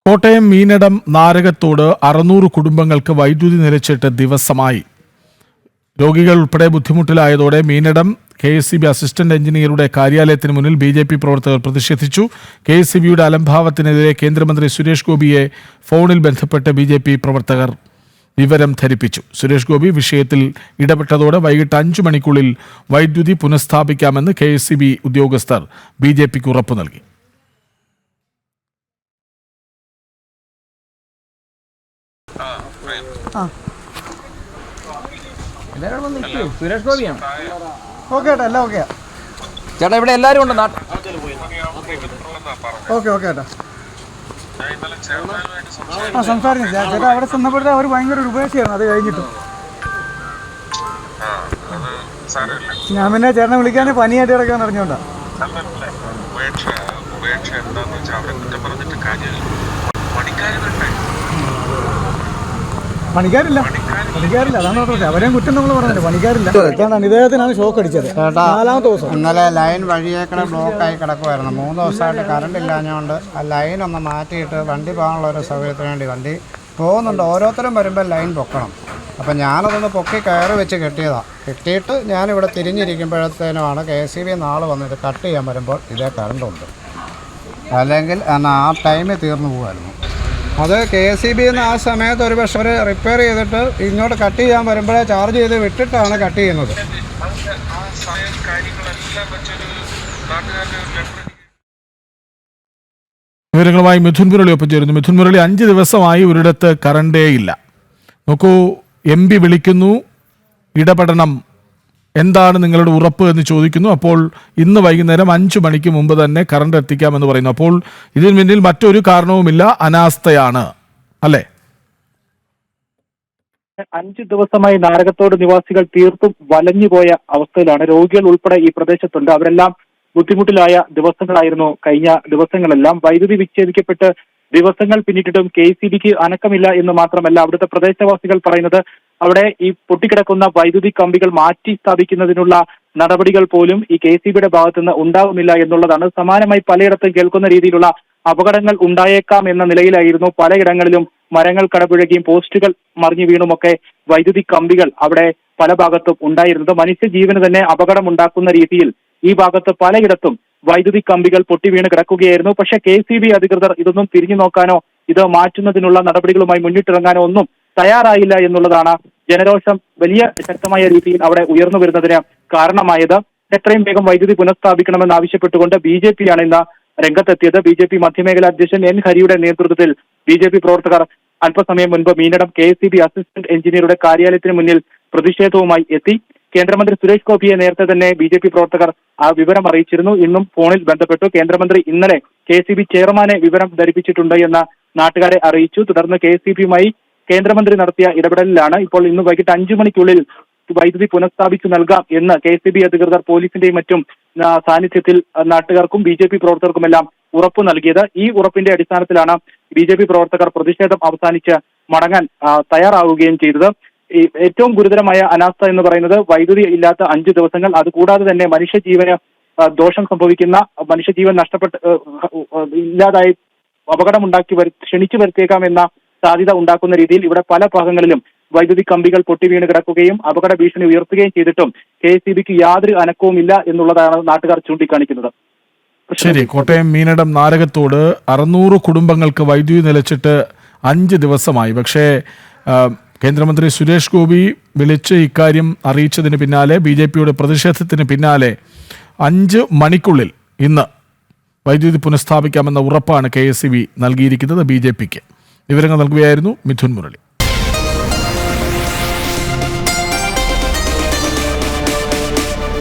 കോട്ടയം മീനടം നാരകത്തോട് 600 കുടുംബങ്ങൾക്ക് വൈദ്യുതി നിലച്ചിട്ട് ദിവസമായി. രോഗികൾ ഉൾപ്പെടെ ബുദ്ധിമുട്ടിലായതോടെ മീനടം KSEB അസിസ്റ്റന്റ് എഞ്ചിനീയറുടെ കാര്യാലയത്തിന് മുന്നിൽ BJP പ്രവർത്തകർ പ്രതിഷേധിച്ചു. KSEBയുടെ അലംഭാവത്തിനെതിരെ കേന്ദ്രമന്ത്രി സുരേഷ് ഗോപിയെ ഫോണിൽ ബന്ധപ്പെട്ട് BJP പ്രവർത്തകർ വിവരം ധരിപ്പിച്ചു. സുരേഷ് ഗോപി വിഷയത്തിൽ ഇടപെട്ടതോടെ വൈകിട്ട് 5 മണിക്കുള്ളിൽ വൈദ്യുതി പുനഃസ്ഥാപിക്കാമെന്ന് KSEB ഉദ്യോഗസ്ഥർ BJPക്ക് ഉറപ്പു നൽകി. സുരേഷ് ഗോപിയാണ്. ചേട്ടാ ഇവിടെ എല്ലാവരും ഉണ്ട്. സംസാരിക്കും ചേട്ടാ. അവിടെ ചെന്നപ്പോഴത്തെ അവർ ഭയങ്കര ഉപേക്ഷയായിരുന്നു. അത് കഴിഞ്ഞിട്ട് ഞാൻ പിന്നെ ചേട്ടനെ വിളിക്കാൻ പനിയായിട്ട് കിടക്കാൻ അറിഞ്ഞോണ്ടാ. പണിക്കാരില്ല അതാണ് പറഞ്ഞത്. അവരെയും കുറ്റം നമ്മൾ പറഞ്ഞില്ല. പണിക്കാരില്ല. ഇദ്ദേഹത്തിനാണ് ഷോക്ക് അടിച്ചത്. 4ാമത്തെ ദിവസം ഇന്നലെ ലൈൻ വഴിയേക്കടെ ബ്ലോക്കായി കിടക്കുമായിരുന്നു. 3 ദിവസമായിട്ട് കറണ്ട് ഇല്ലാഞ്ഞുകൊണ്ട് ആ ലൈൻ ഒന്ന് മാറ്റിയിട്ട് വണ്ടി പോകാനുള്ള ഒരു സൗകര്യത്തിന് വേണ്ടി വണ്ടി പോകുന്നുണ്ട്. ഓരോരുത്തരും വരുമ്പോൾ ലൈൻ പൊക്കണം. അപ്പം ഞാനതൊന്ന് പൊക്കി കയറി വെച്ച് കെട്ടിയിട്ട് ഞാനിവിടെ തിരിഞ്ഞിരിക്കുമ്പോഴത്തേനുമാണ് KSEB നാൾ വന്നിട്ട് കട്ട് ചെയ്യാൻ വരുമ്പോൾ ഇതേ കറണ്ടുണ്ട്. അല്ലെങ്കിൽ ആ ടൈമിൽ തീർന്നു പോകുമായിരുന്നു. അത് KSEB ആ സമയത്ത് ഒരു പക്ഷേ അവർ റിപ്പയർ ചെയ്തിട്ട് ഇങ്ങോട്ട് കട്ട് ചെയ്യാൻ വരുമ്പോഴേ ചാർജ് ചെയ്ത് വിട്ടിട്ടാണ് കട്ട് ചെയ്യുന്നത്. വിവരങ്ങളുമായി മിഥുൻ മുരളി ഒപ്പം ചേരുന്നു. മിഥുൻ മുരളി, 5 ദിവസമായി ഒരിടത്ത് കറണ്ടേ ഇല്ല. നോക്കൂ, MP വിളിക്കുന്നു, ഇടപെടണം, എന്താണ് നിങ്ങളുടെ ഉറപ്പ് എന്ന് ചോദിക്കുന്നു. അപ്പോൾ ഇന്ന് വൈകുന്നേരം 5 മണിക്ക് മുമ്പ് തന്നെ കറണ്ട് എത്തിക്കാമെന്ന് പറയുന്നു. അപ്പോൾ ഇതിന് പിന്നിൽ മറ്റൊരു കാരണവുമില്ല, അനാസ്ഥയാണ് അല്ലേ? 5 ദിവസമായി നാരകത്തോട് നിവാസികൾ തീർത്തും വലഞ്ഞുപോയ അവസ്ഥയിലാണ്. രോഗികൾ ഉൾപ്പെടെ ഈ പ്രദേശത്തുണ്ട്. അവരെല്ലാം ബുദ്ധിമുട്ടിലായ ദിവസങ്ങളായിരുന്നു കഴിഞ്ഞ ദിവസങ്ങളെല്ലാം. വൈദ്യുതി വിച്ഛേദിക്കപ്പെട്ട് ദിവസങ്ങൾ പിന്നിട്ടിട്ടും KSEBക്ക് അനക്കമില്ല എന്ന് മാത്രമല്ല, അവിടുത്തെ പ്രദേശവാസികൾ പറയുന്നത് അവിടെ ഈ പൊട്ടിക്കിടക്കുന്ന വൈദ്യുതി കമ്പികൾ മാറ്റി സ്ഥാപിക്കുന്നതിനുള്ള നടപടികൾ പോലും ഈ KSEBയുടെ ഭാഗത്തുനിന്ന് ഉണ്ടാകുന്നില്ല എന്നുള്ളതാണ്. സമാനമായി പലയിടത്തും കേൾക്കുന്ന രീതിയിലുള്ള അപകടങ്ങൾ ഉണ്ടായേക്കാം എന്ന നിലയിലായിരുന്നു പലയിടങ്ങളിലും മരങ്ങൾ കടപുഴകിയും പോസ്റ്റുകൾ മറിഞ്ഞു വീണുമൊക്കെ വൈദ്യുതി കമ്പികൾ അവിടെ പല ഭാഗത്തും ഉണ്ടായിരുന്നത്. മനുഷ്യജീവന് തന്നെ അപകടം ഉണ്ടാക്കുന്ന രീതിയിൽ ഈ ഭാഗത്ത് പലയിടത്തും വൈദ്യുതി കമ്പികൾ പൊട്ടി വീണ് കിടക്കുകയായിരുന്നു. പക്ഷേ KSEB അധികൃതർ ഇതൊന്നും തിരിഞ്ഞു നോക്കാനോ ഇത് മാറ്റുന്നതിനുള്ള നടപടികളുമായി മുന്നിട്ടിറങ്ങാനോ ഒന്നും തയ്യാറായില്ല എന്നുള്ളതാണ് ജനരോഷം വലിയ ശക്തമായ രീതിയിൽ അവിടെ ഉയർന്നു വരുന്നതിന് കാരണമായത്. എത്രയും വേഗം വൈദ്യുതി പുനഃസ്ഥാപിക്കണമെന്ന് ആവശ്യപ്പെട്ടുകൊണ്ട് BJP ആണ് ഇന്ന് രംഗത്തെത്തിയത്. BJP മധ്യമേഖലാ അധ്യക്ഷൻ N ഹരിയുടെ നേതൃത്വത്തിൽ BJP പ്രവർത്തകർ അല്പസമയം മുൻപ് മീനടം KSEB അസിസ്റ്റന്റ് എഞ്ചിനീയറുടെ കാര്യാലയത്തിന് മുന്നിൽ പ്രതിഷേധവുമായി എത്തി. കേന്ദ്രമന്ത്രി സുരേഷ് ഗോപിയെ നേരത്തെ തന്നെ BJP പ്രവർത്തകർ ആ വിവരം അറിയിച്ചിരുന്നു. ഇന്നും ഫോണിൽ ബന്ധപ്പെട്ടു. കേന്ദ്രമന്ത്രി ഇന്നലെ KSEB ചെയർമാനെ വിവരം ധരിപ്പിച്ചിട്ടുണ്ട് എന്ന് നാട്ടുകാരെ അറിയിച്ചു. തുടർന്ന് KSEBയുമായി കേന്ദ്രമന്ത്രി നടത്തിയ ഇടപെടലിലാണ് ഇപ്പോൾ ഇന്ന് വൈകിട്ട് 5 മണിക്കുള്ളിൽ വൈദ്യുതി പുനഃസ്ഥാപിച്ചു നൽകാം എന്ന് KSEB അധികൃതർ പോലീസിന്റെയും മറ്റും സാന്നിധ്യത്തിൽ നാട്ടുകാർക്കും BJP പ്രവർത്തകർക്കുമെല്ലാം ഉറപ്പു നൽകിയത്. ഈ ഉറപ്പിന്റെ അടിസ്ഥാനത്തിലാണ് BJP പ്രവർത്തകർ പ്രതിഷേധം അവസാനിച്ച് മടങ്ങാൻ തയ്യാറാവുകയും ചെയ്തത്. ഈ ഏറ്റവും ഗുരുതരമായ അനാസ്ഥ എന്ന് പറയുന്നത് വൈദ്യുതി ഇല്ലാത്ത 5 ദിവസങ്ങൾ, അതുകൂടാതെ തന്നെ മനുഷ്യജീവന് ദോഷം സംഭവിക്കുന്ന, മനുഷ്യജീവൻ നഷ്ടപ്പെട്ട് ഇല്ലാതായി അപകടമുണ്ടാക്കി ക്ഷണിച്ചു വരുത്തിയേക്കാം എന്ന സാധ്യത ഉണ്ടാക്കുന്ന രീതിയിൽ ഇവിടെ പല ഭാഗങ്ങളിലും വൈദ്യുതി കമ്പികൾ പൊട്ടി വീണ് കിടക്കുകയും അപകട ഭീഷണി ഉയർത്തുകയും ചെയ്തിട്ടും KSEBക്ക് യാതൊരു അനക്കവുമില്ല എന്നുള്ളതാണ് നാട്ടുകാർ ചൂണ്ടിക്കാണിക്കുന്നത്. ശരി, കോട്ടയം മീനടം നാരകത്തോട് 600 കുടുംബങ്ങൾക്ക് വൈദ്യുതി നിലച്ചിട്ട് 5 ദിവസമായി. പക്ഷേ കേന്ദ്രമന്ത്രി സുരേഷ് ഗോപി വിളിച്ച് ഇക്കാര്യം അറിയിച്ചതിന് പിന്നാലെ, BJPയുടെ പ്രതിഷേധത്തിന് പിന്നാലെ 5 മണിക്കുള്ളിൽ ഇന്ന് വൈദ്യുതി പുനഃസ്ഥാപിക്കാമെന്ന ഉറപ്പാണ് KSEB നൽകിയിരിക്കുന്നത് BJPക്ക്. വിവരങ്ങൾ നൽകുകയായിരുന്നു മിഥുൻ മുരളി.